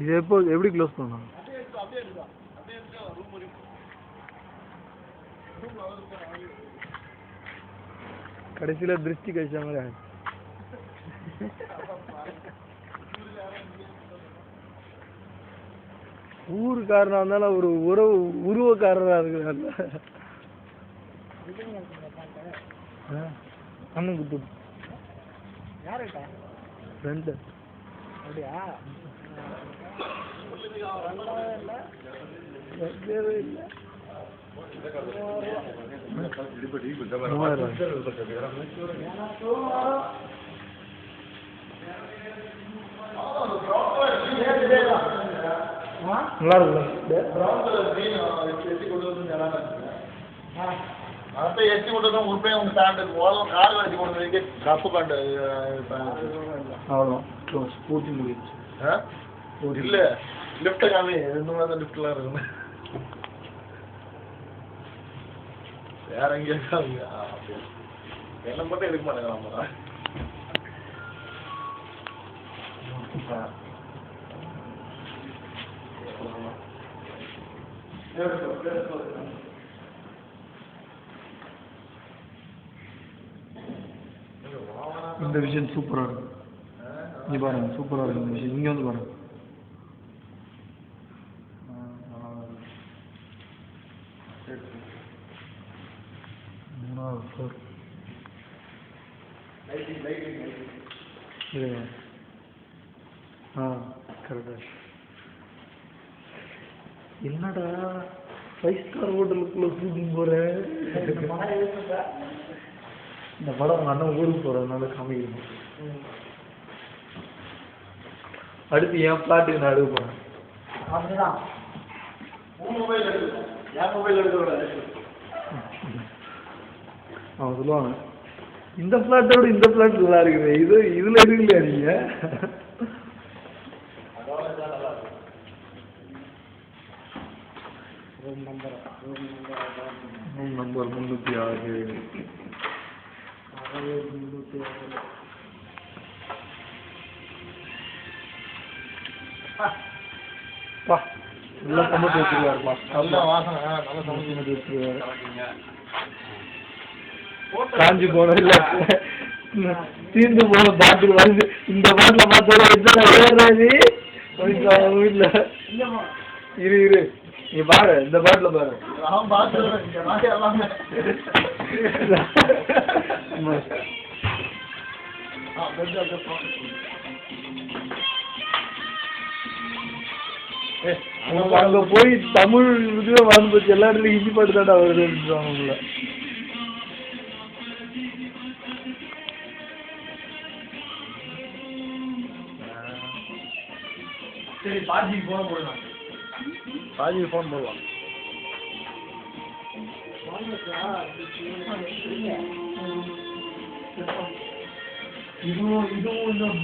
இது எப்போ எப்படி க்ளோஸ் பண்ணலாம்? கடைசியில திருஷ்டி கழிச்ச மாதிரி ஊருக்காரனா இருந்தாலும் ஒரு உருவக்காரரா இருக்கிறாங்க. அண்ணன் குத்து யாருக்கா ரெண்டு அப்படியா? நல்லா இருக்கு. அப்போ எச்சி கொண்டு உருப்பே உங்க பேண்ட் ஓரம் கார் வச்சு கொண்டு கப்பு பேண்ட் அவ்வளோ பூர்த்தி முடிச்சு. இல்லை லிஃப்ட்டை காமி இந்த மாதிரி தான் லிஃப்ட்லாம் இருக்குன்னு வேற எங்கேயும் என்ன மட்டும் எடுக்க மாட்டேங்கிறான் நம்ம. இந்த விஷயம் சூப்பராக இருக்கும். நீ பாருங்க சூப்பராக இருக்கும் இந்த விஷயம். இங்கே வந்து பாருங்க. மூணாவது ஃப்ளோர். கரெக்டாக. என்னடா 5 ஸ்டார் ஹோட்டலுக்குள்ள ஷூட்டிங் போகிறேன். இந்த படம் உங்கள் அண்ணன் ஊருக்கு போகிறதுனால காமிக்கணும். அடுத்து என் ஃப்ளாட்டுக்கு நான் எடுக்க போகிறேன். அப்படிதான் மொபைல் எடுக்கணும். என் மொபைல் எடுக்க அவன் சொல்லுவாங்க இந்த ஃப்ளாட்டோட இந்த ஃப்ளாட் நல்லா இருக்குது, இதில் எடுக்கலையா நீங்கள்? Room number 306. நல்லா சமைச்சு வச்சுருவாருப்பா. நல்ல வாசனை நல்லா சமைச்சு வச்சுருவாரு. காஞ்சி போன இல்ல தீர்ந்து போன பாட்டில் வந்து இந்த பாட்டில் பார்த்தாரு வீட்டுல இரு நீ பாரு இந்த பாட்டில் பாரு. அங்க போய் தமிழ் இதுவே வாழ்ந்து போச்சு. எல்லா இடத்துலயும் ஹிந்தி பாட்டு தாண்டா வருதுன்னு. சரி பாஜிக்கு ஃபோன் போடலாம். பாஜிக்கு ஃபோன் போடலாம். இதுவும் இன்னும்